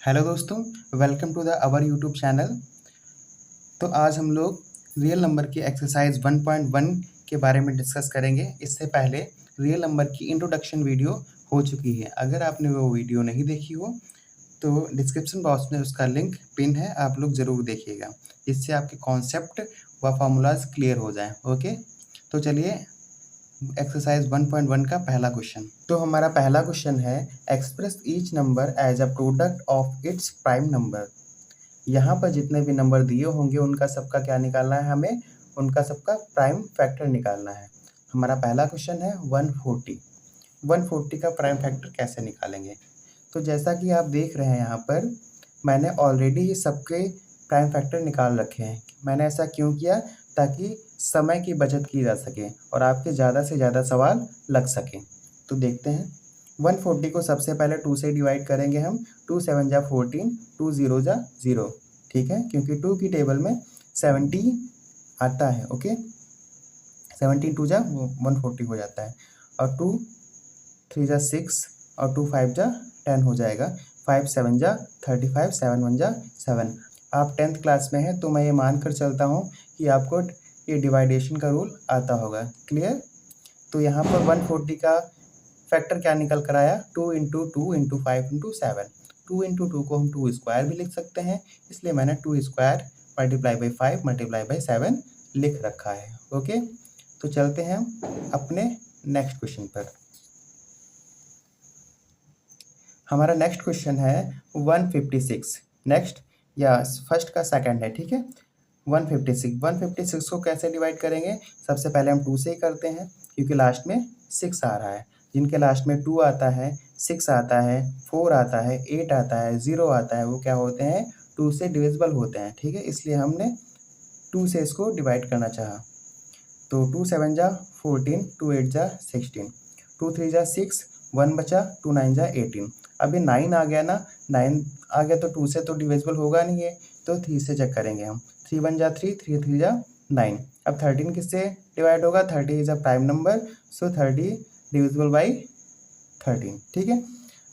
Hello दोस्तों, welcome to the our YouTube channel. तो आज हम लोग रियल नंबर की एक्सरसाइज 1.1 के बारे में डिस्कस करेंगे। इससे पहले रियल नंबर की इंट्रोडक्शन वीडियो हो चुकी है। अगर आपने वो वीडियो नहीं देखी हो तो डिस्क्रिप्शन बॉक्स में उसका लिंक पिन है, आप लोग ज़रूर देखिएगा, जिससे आपके कॉन्सेप्ट व फार्मूलाज क्लियर हो जाएं। ओके, तो चलिए एक्सरसाइज 1.1 का पहला क्वेश्चन। तो हमारा पहला क्वेश्चन है, express each number as a product of its prime number. यहाँ पर जितने भी नंबर दिए होंगे उनका सबका क्या निकालना है, हमें उनका सबका प्राइम फैक्टर निकालना है। हमारा पहला क्वेश्चन है 140। 140 का प्राइम फैक्टर कैसे निकालेंगे? तो जैसा कि आप देख रहे हैं यहाँ पर मैंने ऑलरेडी ये सबके प्राइम फैक्टर निकाल रखे हैं। मैंने ऐसा क्यों किया? ताकि समय की बचत की जा सके और आपके ज़्यादा से ज़्यादा सवाल लग सकें। तो देखते हैं, 140 को सबसे पहले 2 से डिवाइड करेंगे हम। 2 7 जा 14, 2 0 जा 0, ठीक है, क्योंकि 2 की टेबल में 70 आता है। ओके, 17 2 जा 140 हो जाता है, और 2 3 जा 6 और 2 5 जा 10 हो जाएगा। 5 7 जा 35, 7 1 जा 7। आप 10th क्लास में हैं तो मैं ये मान कर चलता हूँ कि आपको ये डिवाइडेशन का रूल आता होगा। क्लियर? तो यहाँ पर 140 का फैक्टर क्या निकल कर आया? 2 इंटू 2 इंटू 5 इंटू 7। 2 इंटू 2 को हम 2 स्क्वायर भी लिख सकते हैं, इसलिए मैंने 2 square multiply by 5 multiply by 7 लिख रखा है। ओके, तो चलते हैं हम अपने नेक्स्ट क्वेश्चन पर। हमारा नेक्स्ट क्वेश्चन है 156। नेक्स्ट या फर्स्ट का सेकंड है, ठीक है। 156 को कैसे डिवाइड करेंगे? सबसे पहले हम 2 से ही करते हैं, क्योंकि लास्ट में 6 आ रहा है। जिनके लास्ट में 2 आता है, 6 आता है, 4 आता है, 8 आता है, 0 आता है, वो क्या होते हैं? 2 से डिविजिबल होते हैं, ठीक है। इसलिए हमने 2 से इसको डिवाइड करना चाहा। तो 2 7 जा 14, 2 8 जा 16, 2 3 जा 6, 1 बचा, 2 9 जा 18। अभी 9 आ गया ना, 9 आ गया तो 2 से तो डिविजिबल होगा नहीं है, तो 3 से चेक करेंगे हम। 3 1 जा 3, 3 3 जा 9। अब 13 किससे डिवाइड होगा? 30 is a prime number, so 30 divisible by 13, ठीक है।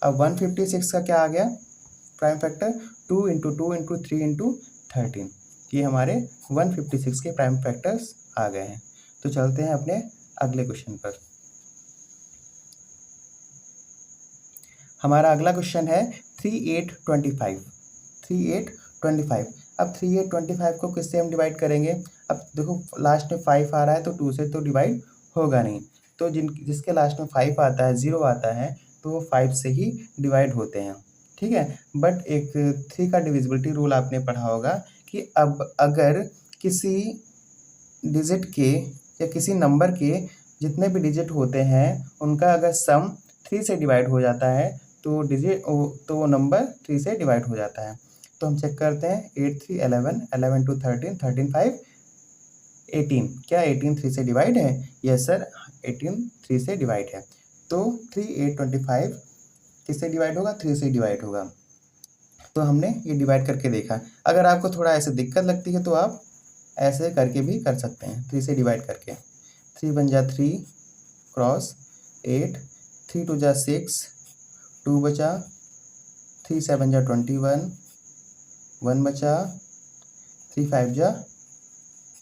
अब 156 का क्या आ गया prime factor? 2 into 2 into 3 into 13। ये हमारे 156 के प्राइम फैक्टर्स आ गए हैं। तो चलते हैं अपने अगले क्वेश्चन पर। हमारा अगला क्वेश्चन है 3825। 3825। अब 3825 को किससे हम डिवाइड करेंगे? अब देखो लास्ट में 5 आ रहा है तो 2 से तो डिवाइड होगा नहीं, तो जिसके लास्ट में 5 आता है, 0 आता है, तो वो 5 से ही डिवाइड होते हैं, ठीक है। बट एक 3 का डिविजिबिलिटी रूल आपने पढ़ा होगा कि अब अगर किसी डिजिट के या किसी नंबर के जितने भी डिजिट होते हैं उनका अगर सम 3 से डिवाइड हो जाता है तो वो नंबर 3 से डिवाइड हो जाता है। तो हम चेक करते हैं, 8 3 11, 11 2 13, 13 5 18। क्या 18 3 से डिवाइड है? यस सर, 18 3 से डिवाइड है। तो 3825 किससे डिवाइड होगा? 3 से डिवाइड होगा। तो हमने ये डिवाइड करके देखा। अगर आपको थोड़ा ऐसे दिक्कत लगती है तो आप ऐसे करके भी कर सकते हैं, 3 से डिवाइड करके। 3 1 जा 3 क्रॉस 8, 3 2 जा 6, 2 बचा, 3 7 जा 21, 1 बचा, 3 5 जा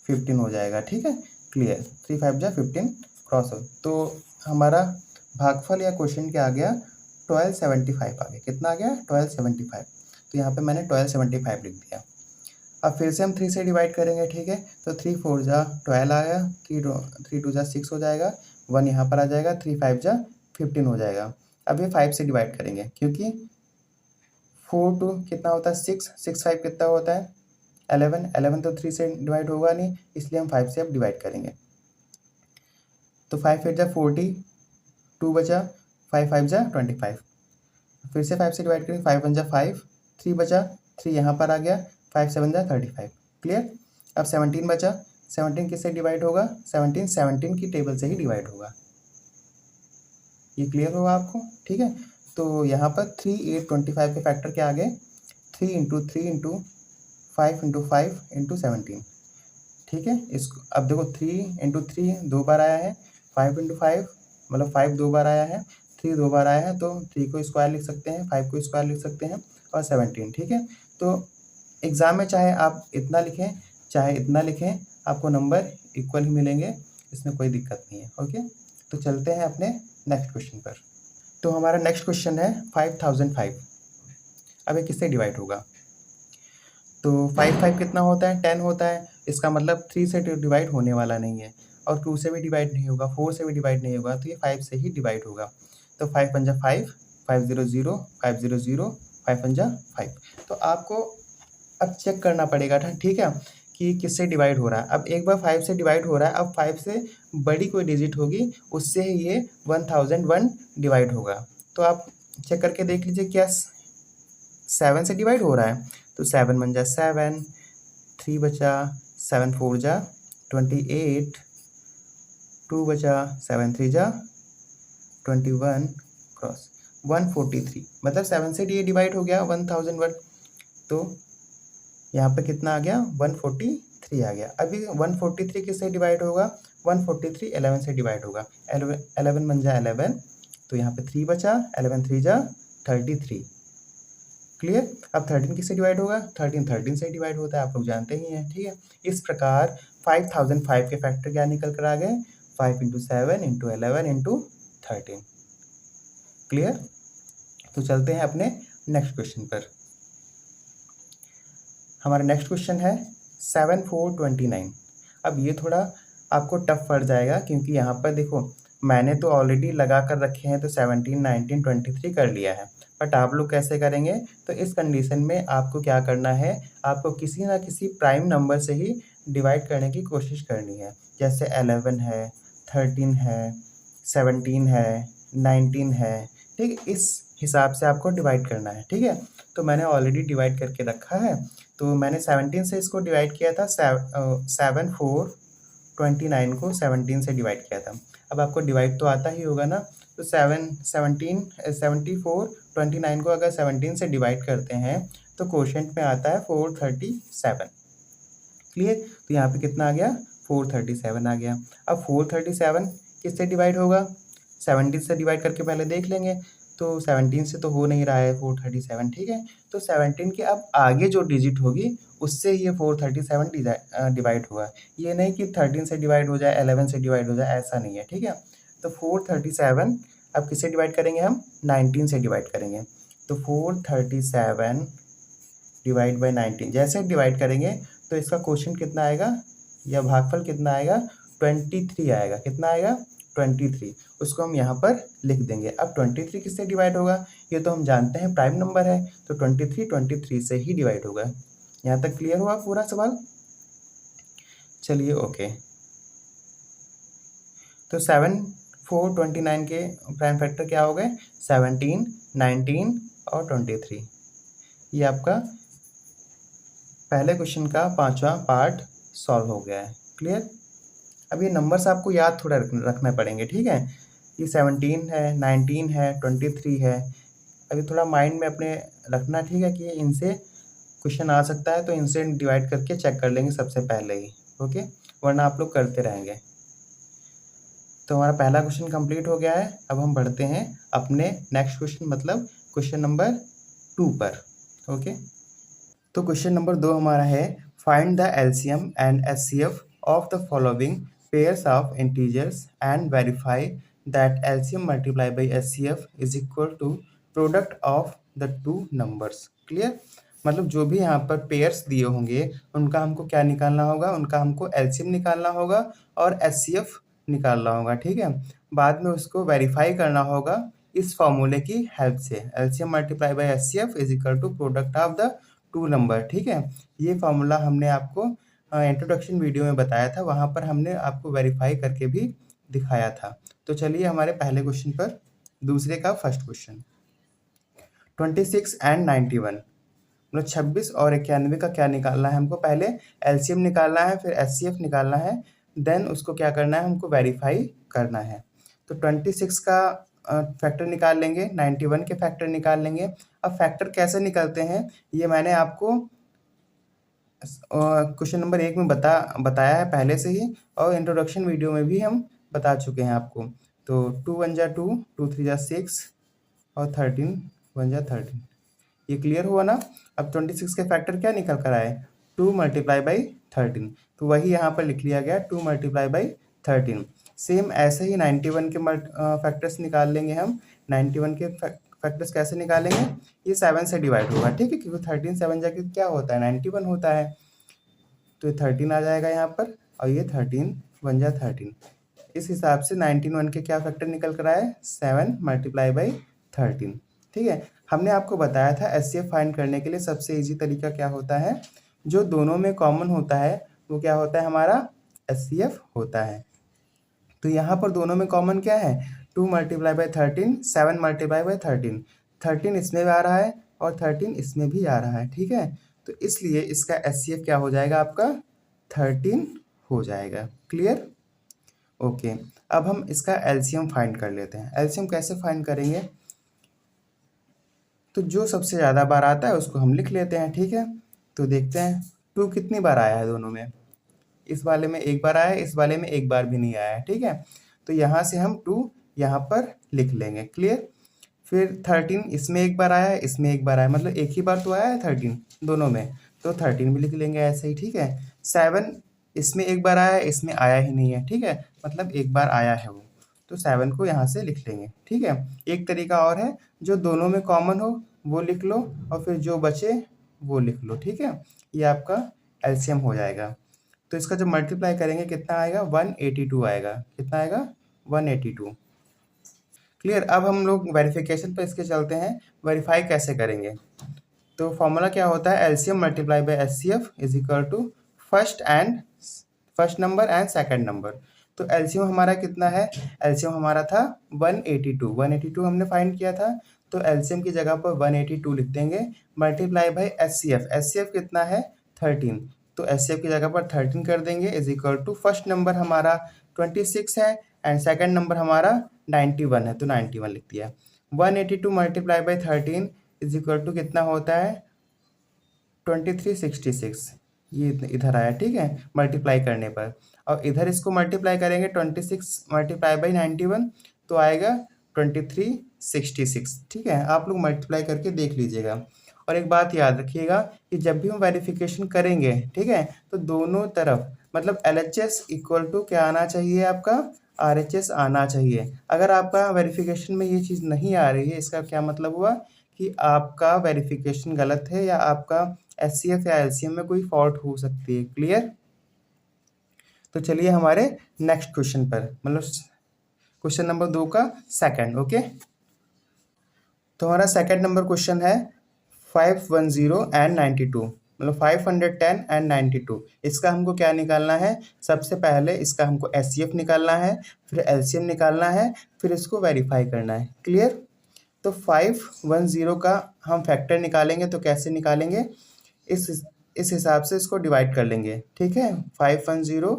15 हो जाएगा, ठीक है। क्लियर? 3 5 जा 15 क्रॉस हो, तो हमारा भागफल या क्वेश्चन क्या आ गया? 1275 आ गया। कितना आ गया? 1275। तो यहाँ पे मैंने 1275 लिख दिया। अब फिर से हम 3 से डिवाइड करेंगे, ठीक है। तो 3 4 जा 12 आया, 3 2 जा 6 हो जाएगा, 1 यहाँ पर आ जाएगा, 3 5 जा 15 हो जाएगा। अब ये 5 से डिवाइड करेंगे, क्योंकि 4 2 कितना होता है? 6, 6 5 कितना होता है? 11, 11 तो 3 से डिवाइड होगा नहीं, इसलिए हम 5 से अब डिवाइड करेंगे। तो 5 8 जा 40, 2 बचा, 5 5 जा 25। फिर से 5 से डिवाइड करेंगे, 5 1 जा 5, 3 बचा, 3 यहाँ पर आ गया, 5 7 जा 35। क्लियर? अब 17 बचा, 17 किससे डिवाइड होगा? 17 की टेबल से ही डिवाइड होगा। ये क्लियर होगा आपको? ठीक है। तो यहाँ पर 3825 के फैक्टर क्या आ गए? 3 इंटू 3 इंटू 5 इंटू 5 इंटू 17, ठीक है। इसको अब देखो 3 इंटू 3 2 बार आया है, 5 इंटू 5 मतलब 5 2 बार आया है, 3 2 बार आया है तो 3 को स्क्वायर लिख सकते हैं, 5 को स्क्वायर लिख सकते हैं और 17, ठीक है। तो एग्ज़ाम में चाहे आप इतना लिखें चाहे इतना लिखें, आपको नंबर इक्वल ही मिलेंगे, इसमें कोई दिक्कत नहीं है। ओके, तो चलते हैं अपने नेक्स्ट क्वेश्चन पर। तो हमारा नेक्स्ट क्वेश्चन है 5005। अब ये किससे डिवाइड होगा? तो 5 कितना होता है? 10 होता है। इसका मतलब 3 से डिवाइड होने वाला नहीं है और 2 से भी डिवाइड नहीं होगा, 4 से भी डिवाइड नहीं होगा, तो ये 5 से ही डिवाइड होगा। तो 5 पंजा 5, 5 0 0, 5 0 0, 5 पंजा 5। तो आपको अब चेक करना पड़ेगा था, ठीक है, कि किससे डिवाइड हो रहा है। अब एक बार 5 से डिवाइड हो रहा है, अब 5 से बड़ी कोई डिजिट होगी, उससे ये 1001 डिवाइड होगा। तो आप चेक करके देख लीजिए क्या 7 से डिवाइड हो रहा है। तो 7 बन जा 7, 3 बचा, 7 4 जा 28, 2 बचा, 7 3 जा 21, क्रॉस 143, मतलब 7 से ये डिवाइड हो गया 1001। तो यहाँ पे कितना आ गया? 143 आ गया। अभी 143 किससे डिवाइड होगा? 143 11 से डिवाइड होगा। 11 बन जा 11, तो यहाँ पे 3 बचा, 11 3 जा 33। क्लियर? अब 13 किससे डिवाइड होगा? 13 से डिवाइड होता है, आप लोग जानते ही हैं, ठीक है। इस प्रकार 5005 के फैक्टर क्या निकल कर आ गए? 5 इंटू 7 इंटू 11 इंटू 13। क्लियर? तो चलते हैं अपने नेक्स्ट क्वेश्चन पर। हमारा नेक्स्ट क्वेश्चन है 7429। अब ये थोड़ा आपको टफ पड़ जाएगा, क्योंकि यहाँ पर देखो मैंने तो ऑलरेडी लगा कर रखे हैं, तो 17 19 23 कर लिया है, बट आप लोग कैसे करेंगे? तो इस कंडीशन में आपको क्या करना है, आपको किसी ना किसी प्राइम नंबर से ही डिवाइड करने की कोशिश करनी है। जैसे 11 है, 13 है, 17 है, 19 है, ठीक है, इस हिसाब से आपको डिवाइड करना है, ठीक है। तो मैंने ऑलरेडी डिवाइड करके रखा है। तो मैंने 17 से इसको डिवाइड किया था, 7429 को 17 से डिवाइड किया था। अब आपको डिवाइड तो आता ही होगा ना, तो 7429 को अगर 17 से डिवाइड करते हैं तो कोशेंट में आता है 437। क्लियर? तो यहाँ पे कितना आ गया? 437 आ गया। अब 437 किससे डिवाइड होगा? 17 से डिवाइड करके पहले देख लेंगे। तो 17 से तो हो नहीं रहा है 437, ठीक है। तो 17 के अब आगे जो डिजिट होगी उससे ये 437 डिवाइड हुआ। ये नहीं कि 13 से डिवाइड हो जाए, 11 से डिवाइड हो जाए, ऐसा नहीं है, ठीक है। तो 437 अब किससे डिवाइड करेंगे? हम 19 से डिवाइड करेंगे। तो 437 डिवाइड बाई 19 जैसे डिवाइड करेंगे तो इसका क्वेश्चन कितना आएगा या भागफल कितना आएगा? 23 आएगा। कितना आएगा? 23। उसको हम यहाँ पर लिख देंगे। अब 23 किससे डिवाइड होगा? ये तो हम जानते हैं प्राइम नंबर है, तो 23 से ही डिवाइड होगा। यहाँ तक क्लियर हुआ पूरा सवाल? चलिए ओके। तो 7429 के प्राइम फैक्टर क्या हो गए? 17, 19 और 23। ये आपका पहले क्वेश्चन का 5वां पार्ट सॉल्व हो गया है। क्लियर? अब ये नंबर्स आपको याद थोड़ा रखना पड़ेंगे, ठीक है। ये 17 है, 19 है, 23 है, अभी थोड़ा माइंड में अपने रखना, ठीक है, कि इनसे क्वेश्चन आ सकता है, तो इनसे डिवाइड करके चेक कर लेंगे सबसे पहले ही, ओके, वरना आप लोग करते रहेंगे। तो हमारा पहला क्वेश्चन कंप्लीट हो गया है। अब हम बढ़ते हैं अपने नेक्स्ट क्वेश्चन, मतलब क्वेश्चन नंबर 2 पर, ओके। तो क्वेश्चन नंबर 2 हमारा है, find the LCM and HCF of the following pairs of integers and verify that LCM multiply by HCF is equal to product of the two numbers. Clear? मतलब जो भी यहाँ पर pairs दिए होंगे उनका हमको क्या निकालना होगा? उनका हमको एलसीएम निकालना होगा और एचसीएफ निकालना होगा, ठीक है। बाद में उसको वेरीफाई करना होगा इस फॉर्मूले की हेल्प से, LCM multiply by HCF is equal to product of the two number, ठीक है। ये फॉर्मूला हमने आपको इंट्रोडक्शन वीडियो में बताया था, वहाँ पर हमने आपको वेरीफाई करके भी दिखाया था। तो चलिए हमारे पहले क्वेश्चन पर, दूसरे का फर्स्ट क्वेश्चन, 26 एंड 91, मतलब 26 और 91 का क्या निकालना है हमको? पहले एलसीएम निकालना है, फिर एचसीएफ निकालना है, देन उसको क्या करना है? हमको वेरीफाई करना है। तो 26 का फैक्टर निकाल लेंगे, 91 के फैक्टर निकाल लेंगे। अब फैक्टर कैसे निकलते हैं ये मैंने आपको क्वेश्चन नंबर 1 में बताया है पहले से ही, और इंट्रोडक्शन वीडियो में भी हम बता चुके हैं आपको। तो 2 1 जा 2, 2 3 जा 6 और 13 1 जा 13। ये क्लियर हुआ ना। अब 26 के फैक्टर क्या निकल कर आए, 2 मल्टीप्लाई बाई 13, तो वही यहाँ पर लिख लिया गया 2 मल्टीप्लाई बाई 13। सेम ऐसे ही 91 के फैक्टर्स निकाल लेंगे हम। 91 के फैक्टर्स कैसे निकालेंगे, ये 7 से डिवाइड होगा, ठीक है, क्योंकि 13 7 जाके क्या होता है 91 होता है। तो ये 13 आ जाएगा यहाँ पर, और ये 13 1 जा 13। इस हिसाब से 91 के क्या फैक्टर निकल कर आए, 7 मल्टीप्लाई बाई 13, ठीक है। हमने आपको बताया था एचसीएफ फाइंड करने के लिए सबसे इजी तरीका क्या होता है, जो दोनों में कॉमन होता है वो क्या होता है, हमारा एचसीएफ होता है। तो यहाँ पर दोनों में कॉमन क्या है, 2 मल्टीप्लाई बाई 13, 7 मल्टीप्लाई बाई 13, 13 इसमें भी आ रहा है और 13 इसमें भी आ रहा है, ठीक है। तो इसलिए इसका एचसीएफ क्या हो जाएगा, आपका 13 हो जाएगा। Clear, okay. अब हम इसका एलसीएम फाइंड कर लेते हैं। एलसीएम कैसे फाइंड करेंगे, तो जो सबसे ज़्यादा बार आता है उसको हम लिख लेते हैं, ठीक है। तो देखते हैं 2 कितनी बार आया है दोनों में, इस वाले में एक बार आया है, इस वाले में एक बार भी नहीं आया है, ठीक है। तो यहाँ से हम 2 यहाँ पर लिख लेंगे। क्लियर, फिर 13 इसमें एक बार आया है, इसमें एक बार आया, मतलब एक ही बार तो आया है 13 दोनों में, तो 13 भी लिख लेंगे ऐसे ही, ठीक है। 7 इसमें एक बार आया है, इसमें आया ही नहीं है, ठीक है, मतलब एक बार आया है वो, तो 7 को यहाँ से लिख लेंगे, ठीक है। एक तरीका और है, जो दोनों में कॉमन हो वो लिख लो और फिर जो बचे वो लिख लो, ठीक है। ये आपका एलसीएम हो जाएगा। तो इसका जब मल्टीप्लाई करेंगे कितना आएगा, 182 आएगा। कितना आएगा, 182। क्लियर। अब हम लोग वेरिफिकेशन पर इसके चलते हैं, वेरीफाई कैसे करेंगे। तो फॉर्मूला क्या होता है, LCM multiply by HCF is equal to first number and second number. तो एलसीएम हमारा कितना है, एलसीएम हमारा था 182 हमने फाइंड किया था, तो एलसीएम की जगह पर 182 लिख देंगे, मल्टीप्लाई बाय एचसीएफ कितना है 13, तो एचसीएफ की जगह पर 13 कर देंगे, is equal to first number हमारा 26 है एंड सेकंड नंबर हमारा 91 है, तो 91 लिख दिया। 182 multiply by 13 is equal to कितना होता है, 2366, ये इधर आया, ठीक है, मल्टीप्लाई करने पर। और इधर इसको मल्टीप्लाई करेंगे 26 मल्टीप्लाई बाई 91, तो आएगा 2366, ठीक है। आप लोग मल्टीप्लाई करके देख लीजिएगा। और एक बात याद रखिएगा कि जब भी हम वेरिफिकेशन करेंगे, ठीक है, तो दोनों तरफ मतलब LHS इक्वल टू क्या आना चाहिए, आपका RHS आना चाहिए। अगर आपका वेरिफिकेशन में ये चीज़ नहीं आ रही है, इसका क्या मतलब हुआ कि आपका वेरिफिकेशन गलत है या आपका एचसीएफ या एलसीएम में कोई फॉल्ट हो सकती है। क्लियर। तो चलिए हमारे नेक्स्ट क्वेश्चन पर, मतलब क्वेश्चन नंबर 2 का सेकंड। ओके, तो हमारा सेकंड नंबर क्वेश्चन है 510 एंड 92, मतलब 510 एंड 92। इसका हमको क्या निकालना है, सबसे पहले इसका हमको एचसीएफ निकालना है, फिर एलसीएम निकालना है, फिर इसको वेरीफाई करना है। क्लियर। तो 510 का हम फैक्टर निकालेंगे, तो कैसे निकालेंगे, इस हिसाब से इसको डिवाइड कर लेंगे, ठीक है। 510,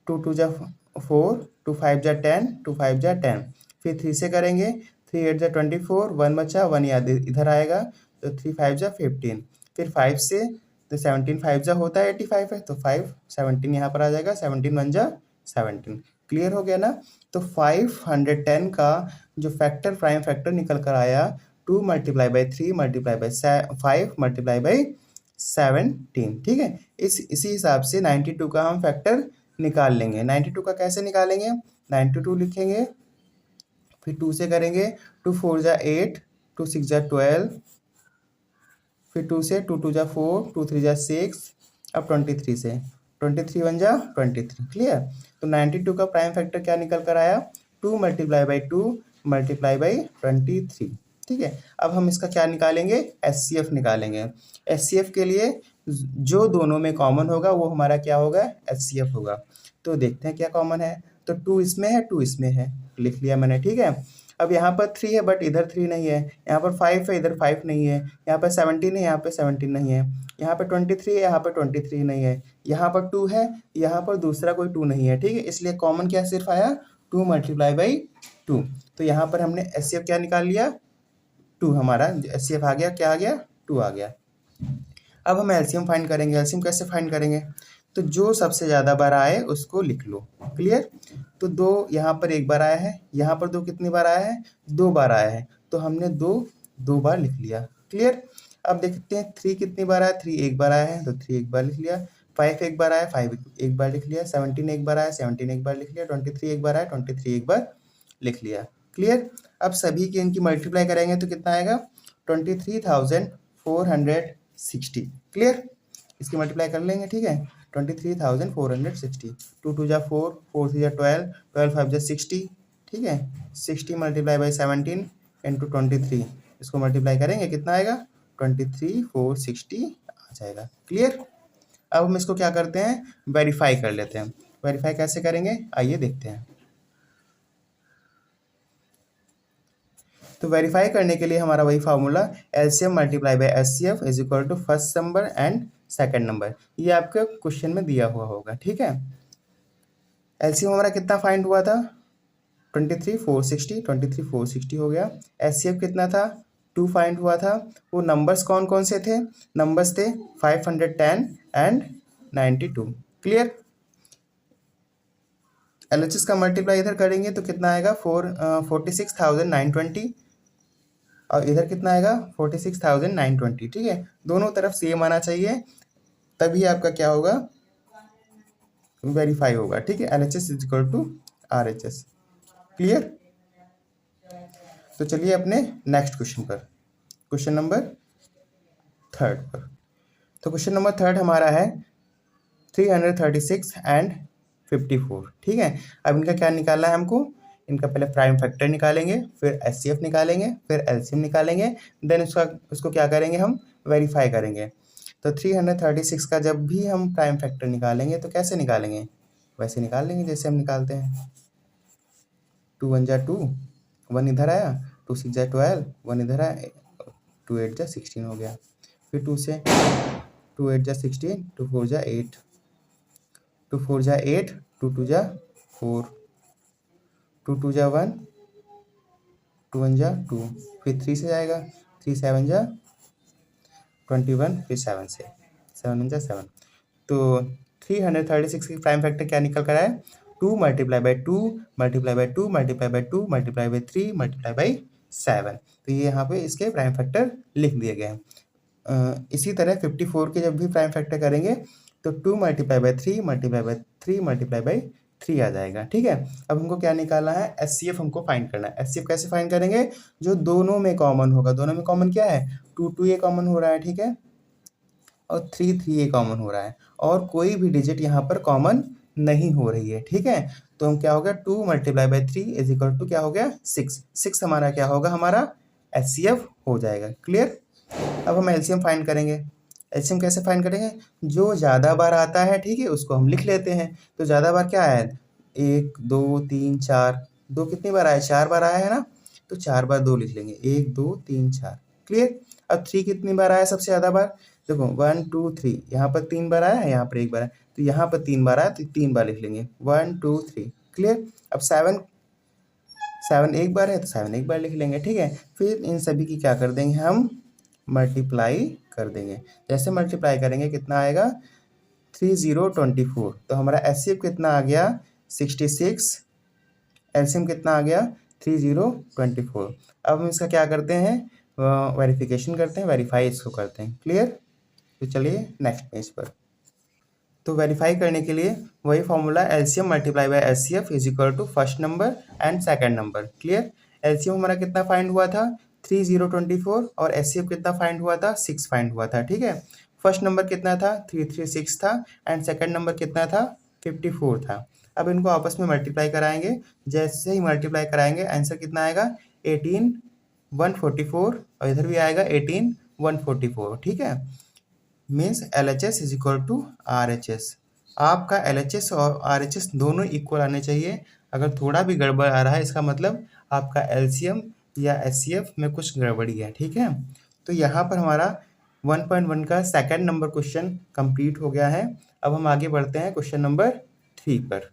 2 2 जा 4, 2 5 जा 10, 2 5 जा 10, फिर 3 से करेंगे, 3 8 जा 24, 1 बचा, 1 याद इधर आएगा, तो 3 5 जा 15, फिर 5 से, तो 17 5 जा होता है 85 है, तो 5 17 यहाँ पर आ जाएगा, 17 1 जा 17। क्लियर हो गया ना। तो 510 का जो फैक्टर, प्राइम फैक्टर निकल कर आया 2 multiply by 3 multiply by 5 multiply by 17, ठीक है। इसी हिसाब से 92 का हम फैक्टर निकाल लेंगे। 92 का कैसे निकालेंगे, 92 लिखेंगे, फिर 2 से करेंगे, 2 4 जा 8, 2 6 जा 12, फिर 2 से, 2 2 जा 4, 2 3 जा 6, अब 23 से, 23 1 जा 23। क्लियर। तो 92 का प्राइम फैक्टर क्या निकल कर आया, 2 मल्टीप्लाई बाई 2 मल्टीप्लाई बाई 23, ठीक है। अब हम इसका क्या निकालेंगे, एचसीएफ निकालेंगे। एचसीएफ के लिए जो दोनों में कॉमन होगा वो हमारा क्या होगा, एचसीएफ होगा। तो देखते हैं क्या कॉमन है, तो 2 इसमें है, 2 इसमें है, लिख लिया मैंने, ठीक है। अब यहाँ पर 3 है बट इधर 3 नहीं है, यहाँ पर 5 है इधर 5 नहीं है, यहाँ पर 17 है यहाँ पर 17 नहीं है, यहाँ पर 23 है यहाँ पर 23 नहीं है, यहाँ पर 2 है, यहाँ पर दूसरा कोई 2 नहीं है, ठीक है। इसलिए कॉमन क्या सिर्फ आया, 2 मल्टीप्लाई बाई 2। तो यहाँ पर हमने एचसीएफ क्या निकाल लिया, 2, हमारा एचसीएफ आ गया, क्या आ गया, 2 आ गया। अब हम एलसीएम फाइंड करेंगे। एलसीएम कैसे फाइंड करेंगे, तो जो सबसे ज़्यादा बार आए उसको लिख लो। क्लियर? तो 2 यहाँ पर एक बार आया है, यहाँ पर 2 कितनी बार आया है? 2 बार आया है, तो हमने 2 बार लिख लिया। क्लियर? अब देखते हैं 3 कितनी बार आया? 3 एक बार आया है, तो 3 एक बार लिख लिया। 5 एक बार आया, 5 एक बार लिख लिया। 17 एक बार आया, 17 एक बार लिख लिया। 23 एक बार आया, 23 एक बार लिख लिया। क्लियर? अब सभी की इनकी मल्टीप्लाई करेंगे तो कितना आएगा? 23,460। क्लियर? इसकी मल्टीप्लाई कर लेंगे, ठीक है? 23,460। 2 2 जा 4, 4 3 जा 12, 12 5 जा 60, ठीक है? 60 मल्टीप्लाई बाई 17 इंटू 23, इसको मल्टीप्लाई करेंगे कितना आएगा? 23,460 आ जाएगा। क्लियर? अब हम इसको क्या करते हैं? वेरीफाई कर लेते हैं। वेरीफाई कैसे करेंगे आइए देखते हैं। तो वेरीफाई करने के लिए हमारा वही formula LCM multiply by HCF is equal to first number and second number, ये आपके क्वेश्चन में दिया हुआ होगा, ठीक है? एलसीएम हमारा कितना फाइंड हुआ था? 23,460 हो गया। एचसीएफ कितना था? 2 फाइंड हुआ था। वो नंबर्स कौन कौन से थे? नंबर्स थे 510 एंड 92। क्लियर? एलएचएस का मल्टीप्लाई इधर करेंगे तो कितना आएगा? 46,920 और इधर कितना आएगा? 46,920, ठीक है? दोनों तरफ सेम आना चाहिए, तभी आपका क्या होगा? वेरीफाई होगा, ठीक है? LHS is equal to RHS. Clear? तो चलिए अपने नेक्स्ट क्वेश्चन पर, क्वेश्चन नंबर 3 पर। तो क्वेश्चन नंबर 3 हमारा है 336 एंड 54, ठीक है? अब इनका क्या निकालना है हमको? इनका पहले प्राइम फैक्टर निकालेंगे, फिर एचसीएफ निकालेंगे, फिर एलसीएम निकालेंगे, देन उसको क्या करेंगे? हम वेरीफाई करेंगे। तो 336 का जब भी हम प्राइम फैक्टर निकालेंगे तो कैसे निकालेंगे? वैसे निकाल लेंगे जैसे हम निकालते हैं। 2 1 जा 2, 1 इधर आया, 2 6 जा 12, 1 इधर आया, 2 8 जा 16 हो गया। फिर 2 से 2 8 जा 16, 2 4 जा 8, 2 4 जा 8, 2 2 जा 4, 2 2 जा 1, 2 1 जा 2, फिर 3 से जाएगा, 3 7 जा 21, फिर 7 से 7 1 जा 7। तो 336 की प्राइम फैक्टर क्या निकल कर आया? 2 multiply by 2 multiply by 2 multiply by 2 multiply by 3 multiply by 7। तो ये यहाँ पे इसके प्राइम फैक्टर लिख दिए गए हैं। इसी तरह 54 के जब भी प्राइम फैक्टर करेंगे तो 2 multiply by 3 multiply by 3 multiply by 3 आ जाएगा, ठीक है? अब हमको क्या निकालना है? एचसीएफ हमको फाइंड करना है। एचसीएफ कैसे फाइंड करेंगे? जो दोनों में कॉमन होगा। दोनों में कॉमन क्या है? 2 2 ये कॉमन हो रहा है, ठीक है? और 3 3 ये कॉमन हो रहा है, और कोई भी डिजिट यहाँ पर कॉमन नहीं हो रही है, ठीक है? तो हम क्या हो गया? 2 multiply by 3 is equal to क्या हो गया? 6। 6 हमारा क्या होगा? हमारा एचसीएफ हो जाएगा। क्लियर? अब हम एलसीएम फाइंड करेंगे। एलसीएम कैसे फाइंड करेंगे? जो ज़्यादा बार आता है, ठीक है, उसको हम लिख लेते हैं। तो ज़्यादा बार क्या आया? 1 2 3 4, 2 कितनी बार आया? 4 बार आया है ना, तो 4 बार 2 लिख लेंगे, 1 2 3 4। क्लियर? अब 3 कितनी बार आया सबसे ज़्यादा बार? देखो 1 2 3, यहाँ पर 3 बार आया है, यहाँ पर 1 बार आया, तो यहाँ पर 3 बार आया तो 3 बार लिख लेंगे, 1 2 3। क्लियर? अब 7 एक बार है तो 7 एक बार लिख लेंगे, ठीक है? फिर इन सभी की क्या कर देंगे? हम मल्टीप्लाई कर देंगे। जैसे मल्टीप्लाई करेंगे कितना आएगा? 3024। तो हमारा एचसीएफ कितना आ गया? 66। एलसीएम कितना आ गया? 3024। अब हम इसका क्या करते हैं? वेरिफिकेशन करते हैं, वेरीफाई इसको करते हैं। क्लियर? तो चलिए नेक्स्ट पेज पर। तो वेरीफाई करने के लिए वही formula LCM multiply by HCF is equal to first number and second number. Clear? LCM हमारा कितना फाइंड हुआ था? 3024, और एचसीएफ कितना फाइंड हुआ था? 6 फाइंड हुआ था, ठीक है? फर्स्ट नंबर कितना था? 336 था, एंड सेकंड नंबर कितना था? 54 था। अब इनको आपस में मल्टीप्लाई कराएंगे। जैसे ही मल्टीप्लाई कराएंगे आंसर कितना आएगा? 18144, और इधर भी आएगा 18144, ठीक है? Means LHS is equal to RHS। आपका LHS और RHS दोनों इक्वल आने चाहिए। अगर थोड़ा भी गड़बड़ आ रहा है इसका मतलब आपका LCM या HCF में कुछ गड़बड़ी है, ठीक है? तो यहाँ पर हमारा 1.1 का सेकंड नंबर क्वेश्चन कंप्लीट हो गया है। अब हम आगे बढ़ते हैं क्वेश्चन नंबर 3 पर।